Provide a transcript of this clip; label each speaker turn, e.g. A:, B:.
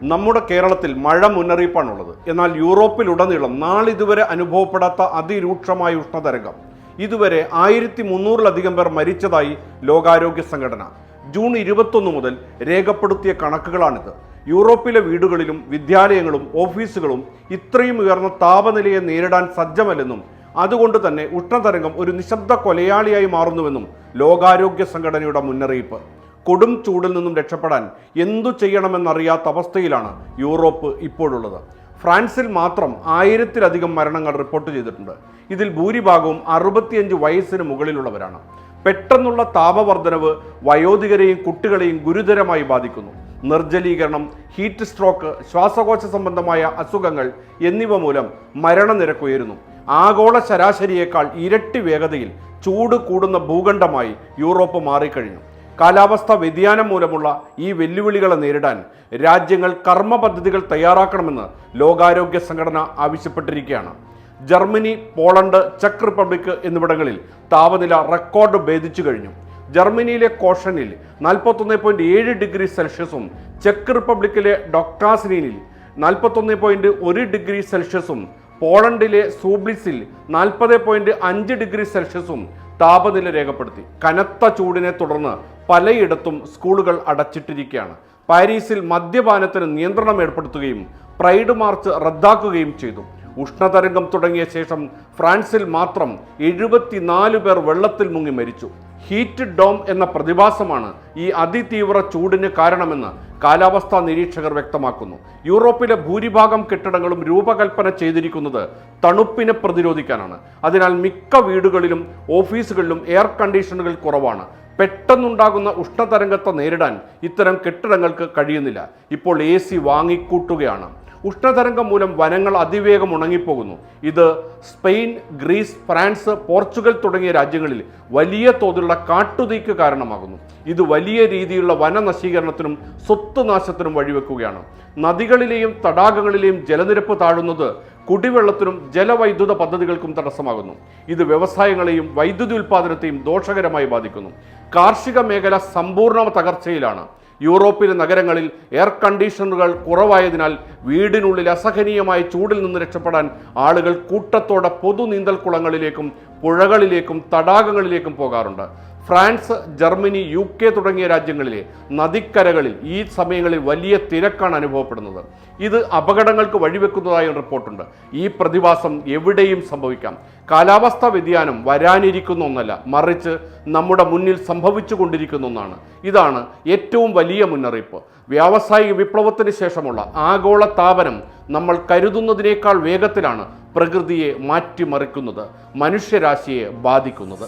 A: നമ്മുടെ കേരളത്തിൽ മഴ മുന്നറിയിപ്പാണുള്ളത്. എന്നാൽ യൂറോപ്പിലുടനീളം നാളിതുവരെ അനുഭവപ്പെടാത്ത അതിരൂക്ഷമായ ഉഷ്ണതരംഗം. ഇതുവരെ 1300-ലധികം പേർ മരിച്ചതായി ലോകാരോഗ്യ സംഘടന ജൂൺ 21 മുതൽ രേഖപ്പെടുത്തിയ കണക്കുകളാണിത്. യൂറോപ്പിലെ വീടുകളിലും വിദ്യാലയങ്ങളും ഓഫീസുകളും ഇത്രയും ഉയർന്ന താപനിലയെ നേരിടാൻ സജ്ജമല്ലെന്നും അതുകൊണ്ട് തന്നെ ഉഷ്ണതരംഗം ഒരു നിശബ്ദ കൊലയാളിയായി മാറുന്നുവെന്നും ലോകാരോഗ്യ സംഘടനയുടെ മുന്നറിയിപ്പ്. കൊടും ചൂടിൽ നിന്നും രക്ഷപ്പെടാൻ എന്തു ചെയ്യണമെന്നറിയാത്ത അവസ്ഥയിലാണ് യൂറോപ്പ് ഇപ്പോഴുള്ളത്. ഫ്രാൻസിൽ മാത്രം 1000-ലധികം മരണങ്ങൾ റിപ്പോർട്ട് ചെയ്തിട്ടുണ്ട്. ഇതിൽ ഭൂരിഭാഗവും 65 വയസ്സിന് മുകളിലുള്ളവരാണ്. പെട്ടെന്നുള്ള താപവർദ്ധനവ് വയോധികരെയും കുട്ടികളെയും ഗുരുതരമായി ബാധിക്കുന്നു. നിർജ്ജലീകരണം, ഹീറ്റ് സ്ട്രോക്ക്, ശ്വാസകോശ സംബന്ധമായ അസുഖങ്ങൾ എന്നിവ മൂലം മരണനിരക്ക് ഉയരുന്നു. ആഗോള ശരാശരിയേക്കാൾ ഇരട്ടി വേഗതയിൽ ചൂട് കൂടുന്ന ഭൂഖണ്ഡമായി യൂറോപ്പ് മാറിക്കഴിഞ്ഞു. കാലാവസ്ഥാ വ്യതിയാനം മൂലമുള്ള ഈ വെല്ലുവിളികളെ നേരിടാൻ രാജ്യങ്ങൾ കർമ്മ പദ്ധതികൾ തയ്യാറാക്കണമെന്ന് ലോകാരോഗ്യ സംഘടന ആവശ്യപ്പെട്ടിരിക്കുകയാണ്. ജർമ്മനി, പോളണ്ട്, ചെക്ക് റിപ്പബ്ലിക് എന്നിവിടങ്ങളിൽ താപനില റെക്കോർഡ് ഭേദിച്ചു കഴിഞ്ഞു. ജർമ്മനിയിലെ കോഷനിൽ 41.7 ഡിഗ്രി സെൽഷ്യസും ചെക്ക് റിപ്പബ്ലിക്കിലെ ഡോക്ടാസ്നിയിൽ 41.1 ഡിഗ്രി സെൽഷ്യസും പോളണ്ടിലെ സൂബ്ലിസിൽ 40.5 ഡിഗ്രി സെൽഷ്യസും താപനില രേഖപ്പെടുത്തി. കനത്ത ചൂടിനെ തുടർന്ന് പലയിടത്തും സ്കൂളുകൾ അടച്ചിട്ടിരിക്കുകയാണ്. പാരീസിൽ മദ്യപാനത്തിന് നിയന്ത്രണം ഏർപ്പെടുത്തുകയും പ്രൈഡ് മാർച്ച് റദ്ദാക്കുകയും ചെയ്തു. ഉഷ്ണതരംഗം തുടങ്ങിയ ശേഷം ഫ്രാൻസിൽ മാത്രം 74 പേർ വെള്ളത്തിൽ മുങ്ങി മരിച്ചു. ഹീറ്റ് ഡോം എന്ന പ്രതിഭാസമാണ് ഈ അതിതീവ്ര ചൂടിന് കാരണമെന്ന് കാലാവസ്ഥാ നിരീക്ഷകർ വ്യക്തമാക്കുന്നു. യൂറോപ്പിലെ ഭൂരിഭാഗം കെട്ടിടങ്ങളും രൂപകൽപ്പന ചെയ്തിരിക്കുന്നത് തണുപ്പിനെ പ്രതിരോധിക്കാനാണ്. അതിനാൽ മിക്ക വീടുകളിലും ഓഫീസുകളിലും എയർ കണ്ടീഷനുകൾ കുറവാണ്. പെട്ടെന്നുണ്ടാകുന്ന ഉഷ്ണതരംഗത്തെ നേരിടാൻ ഇത്തരം കെട്ടിടങ്ങൾക്ക് കഴിയുന്നില്ല. ഇപ്പോൾ AC വാങ്ങിക്കൂട്ടുകയാണ്. ഉഷ്ണതരംഗം മൂലം വനങ്ങൾ അതിവേഗം ഉണങ്ങിപ്പോകുന്നു. ഇത് സ്പെയിൻ, ഗ്രീസ്, ഫ്രാൻസ്, പോർച്ചുഗൽ തുടങ്ങിയ രാജ്യങ്ങളിൽ വലിയ തോതിലുള്ള കാട്ടുതീക്ക് കാരണമാകുന്നു. ഇത് വലിയ രീതിയിലുള്ള വനനശീകരണത്തിനും സ്വത്ത് നാശത്തിനും വഴിവെക്കുകയാണ്. നദികളിലെയും തടാകങ്ങളിലെയും ജലനിരപ്പ് താഴുന്നത് കുടിവെള്ളത്തിനും ജലവൈദ്യുത പദ്ധതികൾക്കും തടസ്സമാകുന്നു. ഇത് വ്യവസായങ്ങളെയും വൈദ്യുതി ഉൽപ്പാദനത്തെയും ദോഷകരമായി ബാധിക്കുന്നു. കാർഷിക മേഖല സമ്പൂർണ്ണ തകർച്ചയിലാണ്. യൂറോപ്പിലെ നഗരങ്ങളിൽ എയർ കണ്ടീഷണറുകൾ കുറവായതിനാൽ വീടിനുള്ളിൽ അസഹനീയമായ ചൂടിൽ നിന്ന് രക്ഷപ്പെടാൻ ആളുകൾ കൂട്ടത്തോടെ പൊതു നീന്തൽക്കുളങ്ങളിലേക്കും പുഴകളിലേക്കും തടാകങ്ങളിലേക്കും പോകാറുണ്ട്. ഫ്രാൻസ്, ജർമ്മനി, UK തുടങ്ങിയ രാജ്യങ്ങളിലെ നദിക്കരകളിൽ ഈ സമയങ്ങളിൽ വലിയ തിരക്കാണ് അനുഭവപ്പെടുന്നത്. ഇത് അപകടങ്ങൾക്ക് വഴിവെക്കുന്നതായും റിപ്പോർട്ടുണ്ട്. ഈ പ്രതിഭാസം എവിടെയും സംഭവിക്കാം. കാലാവസ്ഥാ വ്യതിയാനം വരാനിരിക്കുന്ന ഒന്നല്ല, മറിച്ച് നമ്മുടെ മുന്നിൽ സംഭവിച്ചു കൊണ്ടിരിക്കുന്ന ഒന്നാണ്. ഇതാണ് ഏറ്റവും വലിയ മുന്നറിയിപ്പ്. വ്യാവസായിക വിപ്ലവത്തിന് ശേഷമുള്ള ആഗോള താപനം നമ്മൾ കരുതുന്നതിനേക്കാൾ വേഗത്തിലാണ് പ്രകൃതിയെ മാറ്റിമറിക്കുന്നത്, മനുഷ്യരാശിയെ ബാധിക്കുന്നത്.